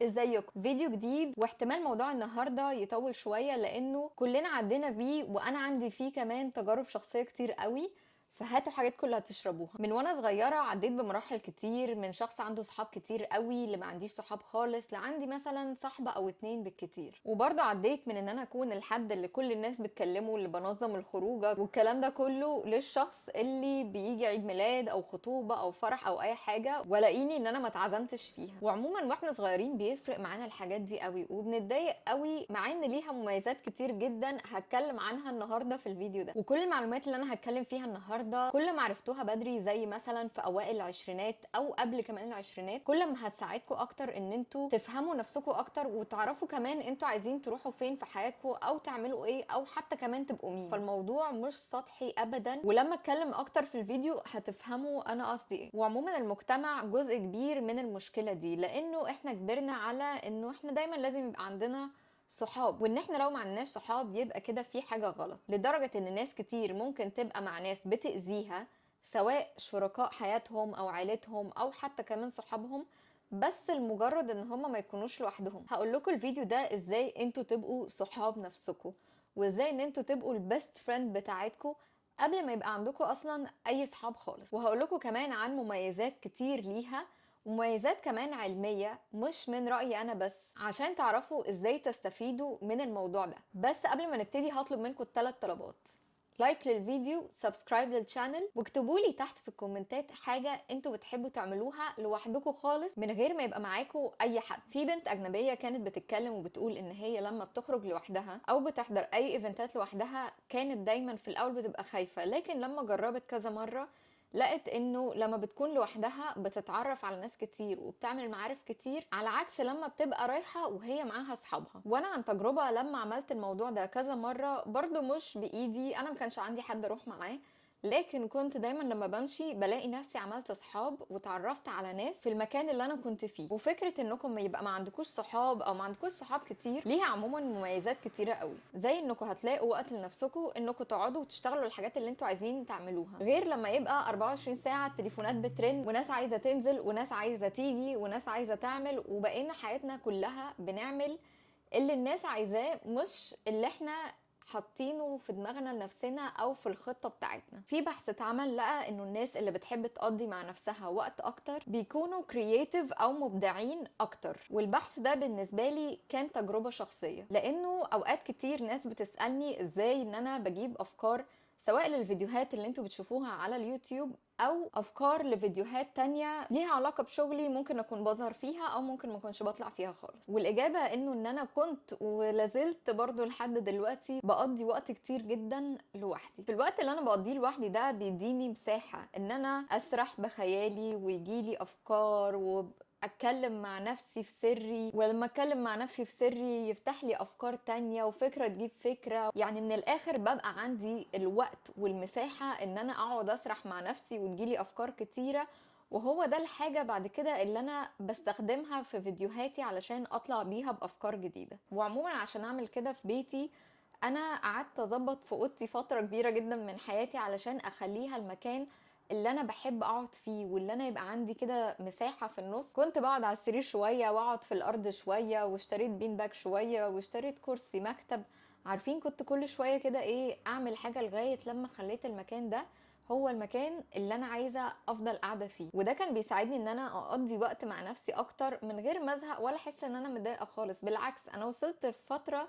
ازيكم؟ فيديو جديد، واحتمال موضوع النهارده يطول شويه لانه كلنا عدينا بيه، وانا عندي فيه كمان تجارب شخصيه كتير قوي. فهاتوا حاجاتكم اللي هتشربوها. من وانا صغيره عديت بمراحل كتير، من شخص عنده صحاب كتير قوي اللي ما عنديش صحاب خالص، لعندي مثلا صاحبه او اتنين بالكتير. وبرضه عديت من ان انا اكون الحد اللي كل الناس بتكلمه، اللي بنظم الخروجه والكلام ده كله، للشخص اللي بيجي عيد ميلاد او خطوبه او فرح او اي حاجه ولاقيني ان انا ما اتعزمتش فيها. وعموما واحنا صغيرين بيفرق معانا الحاجات دي قوي، وبنتضايق قوي مع ان ليها مميزات كتير جدا هتكلم عنها النهارده في الفيديو ده. وكل المعلومات اللي انا هتكلم فيها النهارده كل ما عرفتوها بدري، زي مثلا في اوائل العشرينات او قبل كمان العشرينات، كل ما هتساعدكم اكتر ان انتوا تفهموا نفسكم اكتر، وتعرفوا كمان انتوا عايزين تروحوا فين في حياتكم او تعملوا ايه، او حتى كمان تبقوا مين. فالموضوع مش سطحي ابدا، ولما اتكلم اكتر في الفيديو هتفهموا انا قصدي ايه. وعموما المجتمع جزء كبير من المشكله دي، لانه احنا كبرنا على انه احنا دايما لازم يبقى عندنا صحاب، وان احنا لو ما عندناش صحاب يبقى كده في حاجه غلط، لدرجه ان ناس كتير ممكن تبقى مع ناس بتاذيها، سواء شركاء حياتهم او عيلتهم او حتى كمان صحابهم، بس المجرد ان هم ما يكونوش لوحدهم. هقول لكم الفيديو ده ازاي انتوا تبقوا صحاب نفسكم، وازاي ان انتوا تبقوا البيست فريند بتاعتكم قبل ما يبقى عندكم اصلا اي صحاب خالص. وهقول لكم كمان عن مميزات كتير ليها، ومميزات كمان علمية مش من رأيي أنا بس، عشان تعرفوا إزاي تستفيدوا من الموضوع ده. بس قبل ما نبتدي هطلب منكم 3 طلبات: لايك للفيديو، سبسكرايب للشانل، واكتبوا لي تحت في الكومنتات حاجة انتوا بتحبوا تعملوها لوحدكم خالص من غير ما يبقى معاكم اي حد. في بنت اجنبية كانت بتتكلم وبتقول ان هي لما بتخرج لوحدها او بتحضر اي ايفنتات لوحدها كانت دايما في الاول بتبقى خايفة، لكن لما جربت كذا مرة لقت انه لما بتكون لوحدها بتتعرف على ناس كتير وبتعمل معارف كتير، على عكس لما بتبقى رايحة وهي معاها اصحابها. وانا عن تجربة لما عملت الموضوع ده كذا مرة، برضو مش بايدي، انا ما كانش عندي حد اروح معاه، لكن كنت دايما لما بمشي بلاقي نفسي عملت صحاب وتعرفت على ناس في المكان اللي انا كنت فيه. وفكره انكم ما يبقى ما عندكوش صحاب او ما عندكوش صحاب كتير ليها عموما مميزات كتيره قوي، زي انكم هتلاقوا وقت لنفسكم انكم تقعدوا وتشتغلوا الحاجات اللي انتوا عايزين تعملوها، غير لما يبقى 24 ساعه التليفونات بترن وناس عايزه تنزل وناس عايزه تيجي وناس عايزه تعمل، وبقينا حياتنا كلها بنعمل اللي الناس عايزاه مش اللي احنا حاطينه في دماغنا لنفسنا او في الخطة بتاعتنا. في بحث اتعمل لقى انه الناس اللي بتحب تقضي مع نفسها وقت اكتر بيكونوا كرييتيف او مبدعين اكتر. والبحث ده بالنسبة لي كان تجربة شخصية، لانه اوقات كتير ناس بتسألني ازاي ان انا بجيب افكار، سواء للفيديوهات اللي انتوا بتشوفوها على اليوتيوب او افكار لفيديوهات تانية ليها علاقة بشغلي، ممكن اكون بظهر فيها او ممكن ما اكونش بطلع فيها خالص. والاجابة انه ان انا كنت ولازلت برضو لحد دلوقتي بقضي وقت كتير جدا لوحدي. في الوقت اللي انا بقضيه لوحدي ده بيديني مساحة ان انا اسرح بخيالي ويجيلي افكار اتكلم مع نفسي في سري، ولما اتكلم مع نفسي في سري يفتح لي افكار تانية وفكرة تجيب فكرة. يعني من الاخر ببقى عندي الوقت والمساحة ان انا اقعد اسرح مع نفسي وتجيلي افكار كتيرة، وهو ده الحاجة بعد كده اللي انا بستخدمها في فيديوهاتي علشان اطلع بيها بافكار جديدة. وعموما عشان اعمل كده في بيتي انا قعدت اظبط في اوضتي فترة كبيرة جدا من حياتي علشان اخليها المكان اللي انا بحب اقعد فيه، واللي انا يبقى عندي كده مساحه في النص. كنت بقعد على السرير شويه واقعد في الارض شويه، واشتريت بين باك شويه، واشتريت كرسي مكتب. عارفين كنت كل شويه كده ايه اعمل حاجه لغايه لما خليت المكان ده هو المكان اللي انا عايزه افضل قاعده فيه. وده كان بيساعدني ان انا اقضي وقت مع نفسي اكتر من غير ما ازهق ولا احس ان انا متضايقه خالص. بالعكس انا وصلت في فتره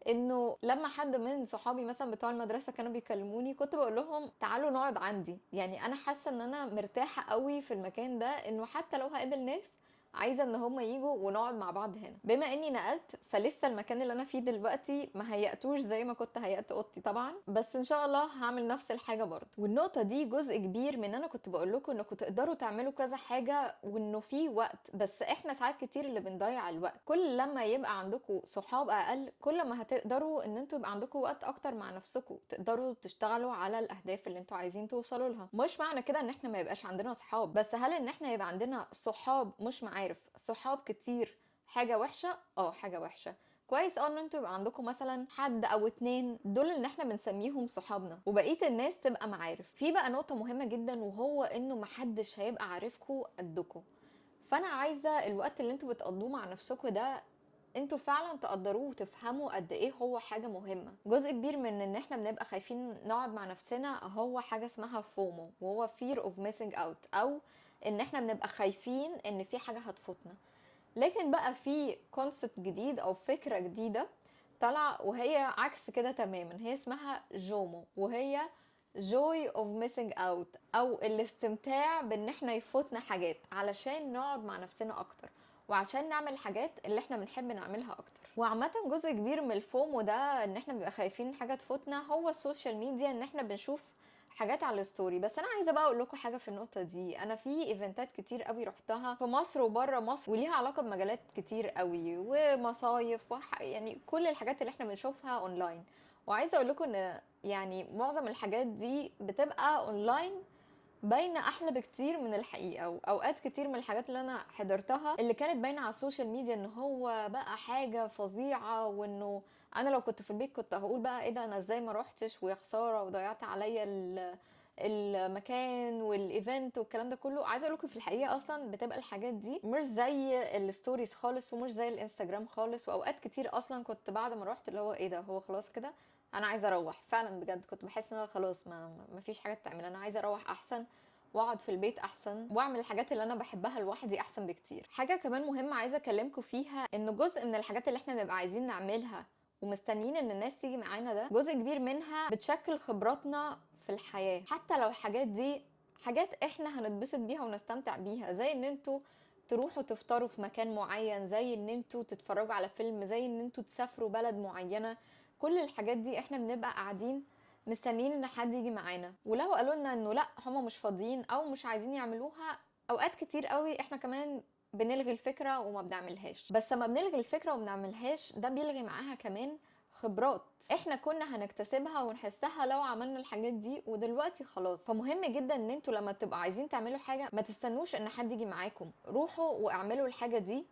انه لما حد من صحابي مثلا بتوع المدرسه كانوا بيكلموني كنت بقول لهم تعالوا نقعد عندي. يعني انا حاسه ان انا مرتاحه قوي في المكان ده، انه حتى لو هقابل ناس عايزه ان هم يجوا ونقعد مع بعض هنا. بما اني نقلت فلسه المكان اللي انا فيه دلوقتي ما هيأتوش زي ما كنت هيأت اوضتي طبعا، بس ان شاء الله هعمل نفس الحاجه برضه. والنقطه دي جزء كبير من انا كنت بقول لكم انكم تقدروا تعملوا كذا حاجه، وانه في وقت، بس احنا ساعات كتير اللي بنضيع الوقت. كل لما يبقى عندكم صحاب اقل كل ما هتقدروا ان انتوا يبقى عندكم وقت اكتر مع نفسكم، تقدروا تشتغلوا على الاهداف اللي انتوا عايزين توصلوا لها. مش معنى كده ان احنا ما يبقاش عندنا صحاب، بس هل ان احنا يبقى عندنا صحاب مش معارف، صحاب كتير، حاجه وحشه؟ حاجه وحشه. كويس ان انتوا يبقى عندكم مثلا حد او اتنين دول اللي احنا بنسميهم صحابنا، وبقيه الناس تبقى معارف. في بقى نقطه مهمه جدا، وهو انه محدش هيبقى عارفكم قدكم. فانا عايزه الوقت اللي انتوا بتقضوه مع نفسكوا ده انتوا فعلا تقدروه وتفهموا قد ايه هو حاجة مهمة. جزء كبير من ان احنا بنبقى خايفين نقعد مع نفسنا هو حاجة اسمها فومو، وهو fear of missing out، او ان احنا بنبقى خايفين ان في حاجة هتفوتنا. لكن بقى في كونسبت جديد او فكرة جديدة طلع وهي عكس كده تماما، هي اسمها جومو، وهي joy of missing out، او الاستمتاع بان احنا يفوتنا حاجات علشان نقعد مع نفسنا اكتر وعشان نعمل الحاجات اللي احنا بنحب نعملها اكتر. وعامة جزء كبير من الفومو ده ان احنا بنبقى خايفين حاجة تفوتنا هو السوشيال ميديا، ان احنا بنشوف حاجات على الستوري. بس انا عايزه بقى اقول لكم حاجه في النقطه دي، انا في ايفنتات كتير قوي رحتها في مصر وبره مصر وليها علاقه بمجالات كتير قوي ومصايف يعني كل الحاجات اللي احنا بنشوفها اونلاين. وعايزه اقول لكم ان يعني معظم الحاجات دي بتبقى اونلاين باينه احلى بكتير من الحقيقه، واوقات كتير من الحاجات اللي انا حضرتها اللي كانت باينه على السوشيال ميديا ان هو بقى حاجه فظيعه، وانه انا لو كنت في البيت كنت هقول بقى ايه ده، انا ازاي ما روحتش ويا خساره وضيعت عليا المكان والايفنت والكلام ده كله. عايزه اقول لكم في الحقيقه اصلا بتبقى الحاجات دي مش زي الستوريز خالص ومش زي الانستجرام خالص. واوقات كتير اصلا كنت بعد ما روحت اللي هو ايه ده، هو خلاص كده انا عايزه اروح فعلا بجد. كنت بحس ان انا خلاص ما فيش حاجه تعمل، انا عايزه اروح احسن واقعد في البيت احسن واعمل الحاجات اللي انا بحبها لوحدي احسن بكتير. حاجه كمان مهمه عايزه اكلمكم فيها، انه جزء من الحاجات اللي احنا نبقى عايزين نعملها ومستنيين ان الناس تيجي معانا ده جزء كبير منها بتشكل خبراتنا في الحياه. حتى لو الحاجات دي حاجات احنا هنتبسط بيها ونستمتع بيها، زي ان انتوا تروحوا تفطروا في مكان معين، زي ان انتوا تتفرجوا على فيلم، زي ان انتوا تسافروا بلد معينه. كل الحاجات دي احنا بنبقى قاعدين مستنيين ان حد يجي معانا، ولو قالوا لنا انه لا هما مش فاضيين او مش عايزين يعملوها، اوقات كتير قوي احنا كمان بنلغي الفكره وما بنعملهاش. بس لما بنلغي الفكره وما بنعملهاش ده بيلغي معاها كمان خبرات احنا كنا هنكتسبها ونحسها لو عملنا الحاجات دي، ودلوقتي خلاص. فمهم جدا ان انتوا لما تبقوا عايزين تعملوا حاجه ما تستنوش ان حد يجي معاكم، روحوا واعملوا الحاجه دي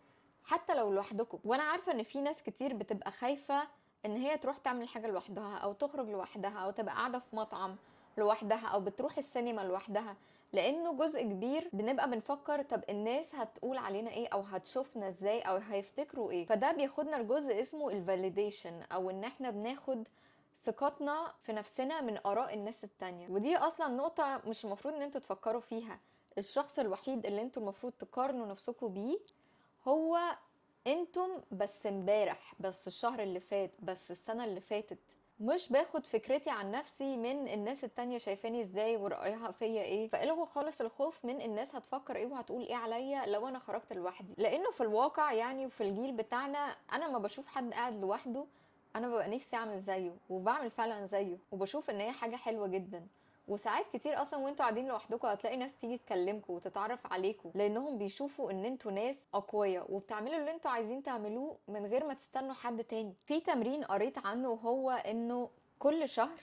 حتى لو لوحدكم. وانا عارفه ان في ناس كتير بتبقى خايفه ان هي تروح تعمل حاجه لوحدها او تخرج لوحدها او تبقى قاعده في مطعم لوحدها او بتروح السينما لوحدها، لانه جزء كبير بنبقى بنفكر طب الناس هتقول علينا ايه او هتشوفنا ازاي او هيفتكروا ايه. فده بياخدنا لجزء اسمه الفاليديشن، او ان احنا بناخد ثقتنا في نفسنا من اراء الناس التانية. ودي اصلا نقطة مش المفروض ان انتوا تفكروا فيها. الشخص الوحيد اللي انتوا المفروض تقارنوا نفسكم بيه هو انتم. بس امبارح، بس الشهر اللي فات، بس السنة اللي فاتت. مش باخد فكرتي عن نفسي من الناس التانية شايفاني ازاي ورأيها فيا ايه. فالغوا خالص الخوف من الناس هتفكر ايه وهتقول ايه عليا لو انا خرجت لوحدي، لانه في الواقع يعني وفي الجيل بتاعنا انا ما بشوف حد قاعد لوحده انا ببقى نفسي اعمل زيه وبعمل فعلا زيه، وبشوف ان هي حاجة حلوة جدا. وساعات كتير اصلا وانتوا قاعدين لوحدكم هتلاقي ناس تيجي تكلمكم وتتعرف عليكم، لانهم بيشوفوا ان انتوا ناس اقوياء وبتعملوا اللي انتوا عايزين تعملوه من غير ما تستنوا حد تاني. في تمرين قريت عنه هو انه كل شهر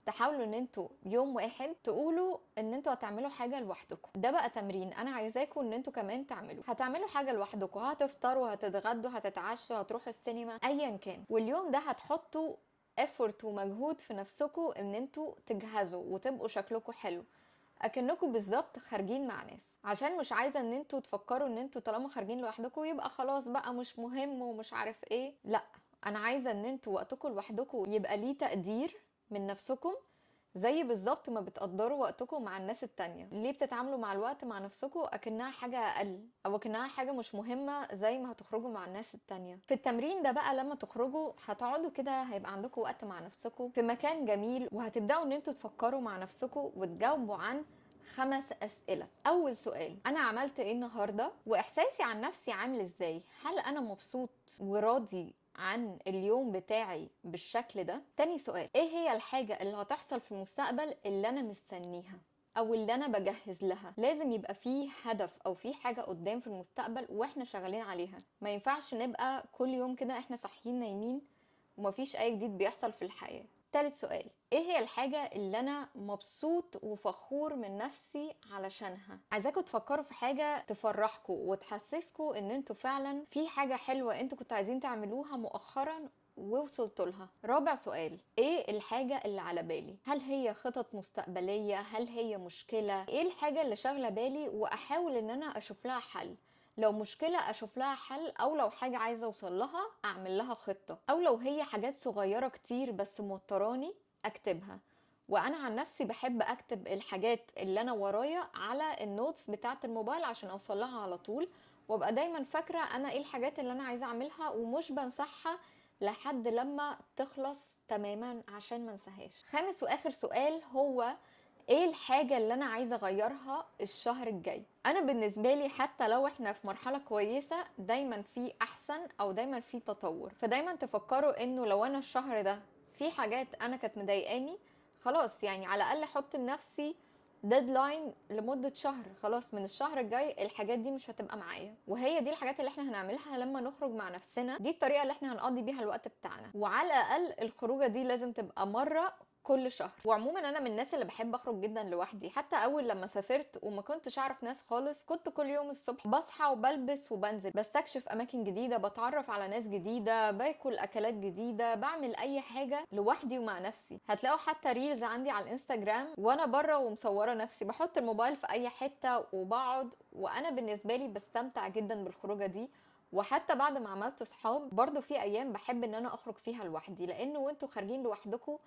تحاولوا ان انتوا يوم واحد تقولوا ان انتوا هتعملوا حاجه لوحدكم. ده بقى تمرين انا عايزاكم ان انتوا كمان تعملوا. هتعملوا حاجه لوحدكم، هتفطروا، هتتغدوا، هتتعشوا، هتروحوا السينما، ايا كان. واليوم ده هتحطوا effort ومجهود في نفسكم ان انتوا تجهزوا وتبقوا شكلكم حلو، اكنكم بالظبط خارجين مع ناس. عشان مش عايزه ان انتوا تفكروا ان انتوا طالما خارجين لوحدكم يبقى خلاص بقى مش مهم ومش عارف ايه. لا، انا عايزه ان انتوا وقتكم لوحدكم يبقى ليه تقدير من نفسكم، زي بالظبط ما بتقدروا وقتكم مع الناس التانية. ليه بتتعاملوا مع الوقت مع نفسكم اكنها حاجة اقل او اكنها حاجة مش مهمة زي ما هتخرجوا مع الناس التانية؟ في التمرين ده بقى لما تخرجوا هتقعدوا كده، هيبقى عندكم وقت مع نفسكم في مكان جميل، وهتبدأوا ان انتوا تفكروا مع نفسكم وتجاوبوا عن 5 أسئلة. أول سؤال، أنا عملت إيه النهاردة؟ وإحساسي عن نفسي عامل إزاي؟ هل أنا مبسوط وراضي عن اليوم بتاعي بالشكل ده؟ تاني سؤال، ايه هي الحاجة اللي هتحصل في المستقبل اللي انا مستنيها او اللي انا بجهز لها؟ لازم يبقى فيه هدف او فيه حاجة قدام في المستقبل واحنا شغالين عليها. ما ينفعش نبقى كل يوم كده احنا صاحيين نايمين ومفيش اي جديد بيحصل في الحياة. تالت سؤال، ايه هي الحاجة اللي انا مبسوط وفخور من نفسي علشانها؟ عايزاكم تفكروا في حاجة تفرحكم وتحسسكم ان انتوا فعلا في حاجة حلوة انتوا كنتوا عايزين تعملوها مؤخرا ووصلتوا لها. رابع سؤال، ايه الحاجة اللي على بالي؟ هل هي خطط مستقبلية؟ هل هي مشكلة؟ ايه الحاجة اللي شاغلة بالي واحاول ان انا اشوف لها حل؟ لو مشكلة اشوف لها حل، او لو حاجة عايزة اوصل لها اعمل لها خطة، او لو هي حاجات صغيرة كتير بس موتراني اكتبها. وانا عن نفسي بحب اكتب الحاجات اللي انا ورايا على النوتس بتاعة الموبايل عشان اوصل لها على طول، وابقى دايما فاكرة انا ايه الحاجات اللي انا عايزة اعملها، ومش بمسحها لحد لما تخلص تماما عشان ما انساهاش. خامس واخر سؤال هو ايه الحاجة اللي انا عايزة اغيرها الشهر الجاي؟ انا بالنسبة لي حتى لو احنا في مرحلة كويسة دايما في احسن او دايما في تطور، فدايما تفكروا انه لو انا الشهر ده في حاجات انا كانت مضايقاني، خلاص يعني على الاقل احط لنفسي ديدلاين لمدة شهر، خلاص من الشهر الجاي الحاجات دي مش هتبقى معايا. وهي دي الحاجات اللي احنا هنعملها لما نخرج مع نفسنا، دي الطريقة اللي احنا هنقضي بيها الوقت بتاعنا، وعلى الاقل الخروجة دي لازم تبقى مرة كل شهر. وعموما انا من الناس اللي بحب اخرج جدا لوحدي، حتى اول لما سافرت وما كنتش اعرف ناس خالص كنت كل يوم الصبح بصحى وبلبس وبنزل بستكشف اماكن جديده، بتعرف على ناس جديده، باكل اكلات جديده، بعمل اي حاجه لوحدي ومع نفسي. هتلاقوا حتى ريلز عندي على الانستجرام وانا بره ومصوره نفسي، بحط الموبايل في اي حته وبقعد، وانا بالنسبه لي بستمتع جدا بالخروجه دي. وحتى بعد ما عملت صحاب برضو في ايام بحب ان انا اخرج فيها لوحدي، لانه وانتوا خارجين لوحدكم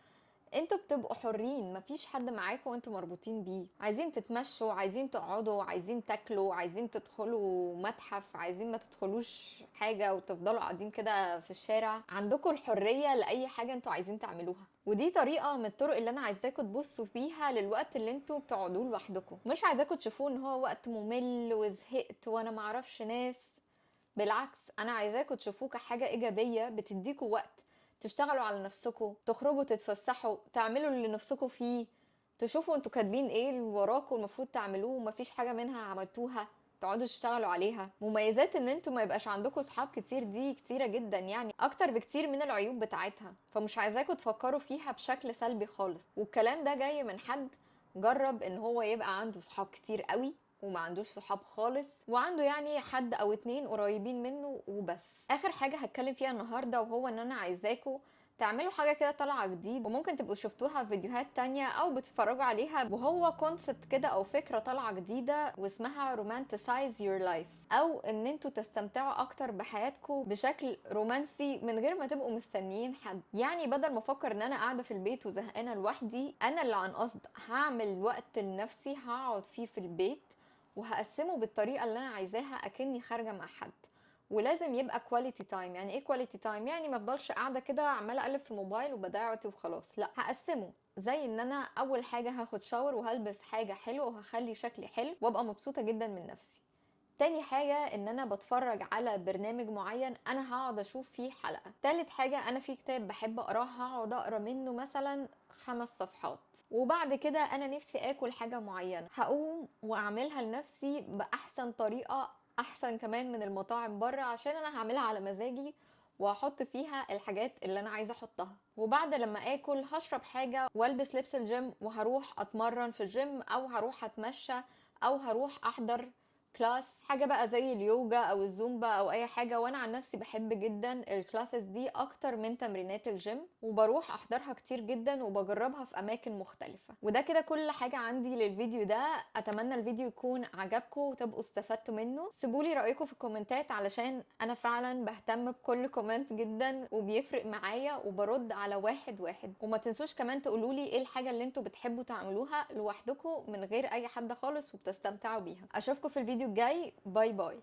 انتوا بتبقوا حرين، مفيش حد معاكم وانتوا مربوطين بيه. عايزين تتمشوا، عايزين تقعدوا، عايزين تاكلوا، عايزين تدخلوا متحف، عايزين ما تدخلوش حاجة وتفضلوا قاعدين كده في الشارع، عندكم الحرية لأي حاجة انتوا عايزين تعملوها. ودي طريقة من الطرق اللي انا عايزاكم تبصوا فيها للوقت اللي انتوا بتقعدوه لوحدكم. مش عايزاكم تشوفوه ان هو وقت ممل وزهقت وانا معرفش ناس، بالعكس انا عايزاكم تشوفوه كحاجة ايجابية بتديكوا وقت تشتغلوا على نفسكم، تخرجوا تتفسحوا، تعملوا اللي نفسكم فيه، تشوفوا انتوا كاتبين ايه اللي وراكم المفروض تعملوه ومفيش حاجة منها عملتوها، تقعدوا تشتغلوا عليها. مميزات ان انتوا ما يبقاش عندكم صحاب كتير دي كتيرة جدا، يعني اكتر بكتير من العيوب بتاعتها، فمش عايزاكم تفكروا فيها بشكل سلبي خالص. والكلام ده جاي من حد جرب ان هو يبقى عنده صحاب كتير قوي وما عندوش صحاب خالص، وعنده يعني حد او اتنين قريبين منه وبس. اخر حاجة هتكلم فيها النهاردة وهو ان انا عايزاكم تعملوا حاجة كده طالعة جديد، وممكن تبقوا شفتوها في فيديوهات تانية او بتتفرجوا عليها، وهو كونسبت كده او فكرة طالعة جديدة واسمها romanticize your life، او ان انتوا تستمتعوا اكتر بحياتكم بشكل رومانسي من غير ما تبقوا مستنيين حد. يعني بدل ما افكر ان انا قاعدة في البيت وزهقانة لوحدي، انا اللي عن قصد هعمل وقت لنفسي هقعد فيه في البيت وهقسمه بالطريقه اللي انا عايزاها اكني خارجه مع حد. ولازم يبقى كواليتي تايم. يعني ايه كواليتي تايم؟ يعني ما افضلش قاعده كده عماله اقلب في الموبايل وبضيع وقتي وخلاص، لا هقسمه. زي ان انا اول حاجه هاخد شاور وهلبس حاجه حلوه وهخلي شكلي حلو وابقى مبسوطه جدا من نفسي. تاني حاجة ان انا بتفرج على برنامج معين انا هقعد اشوف فيه حلقة. تالت حاجة انا في كتاب بحب اقراه هقعد اقرا منه مثلا 5 صفحات. وبعد كده انا نفسي اكل حاجة معينة هقوم واعملها لنفسي باحسن طريقة، احسن كمان من المطاعم بره، عشان انا هعملها على مزاجي وهحط فيها الحاجات اللي انا عايزه احطها. وبعد لما اكل هشرب حاجه والبس لبس الجيم وهروح اتمرن في الجيم، او هروح اتمشى، او هروح احضر كلاس حاجه بقى زي اليوجا او الزومبا او اي حاجه. وانا عن نفسي بحب جدا الكلاسز دي اكتر من تمرينات الجيم، وبروح احضرها كتير جدا وبجربها في اماكن مختلفه. وده كده كل حاجه عندي للفيديو ده. اتمنى الفيديو يكون عجبكم وتبقوا استفدتوا منه. سيبولي رايكم في الكومنتات علشان انا فعلا بهتم بكل كومنت جدا وبيفرق معايا وبرد على واحد واحد. وما تنسوش كمان تقولولي ايه الحاجه اللي انتوا بتحبوا تعملوها لوحدكم من غير اي حد خالص وبتستمتعوا بيها. اشوفكم في الفيديو الجاي. باي باي.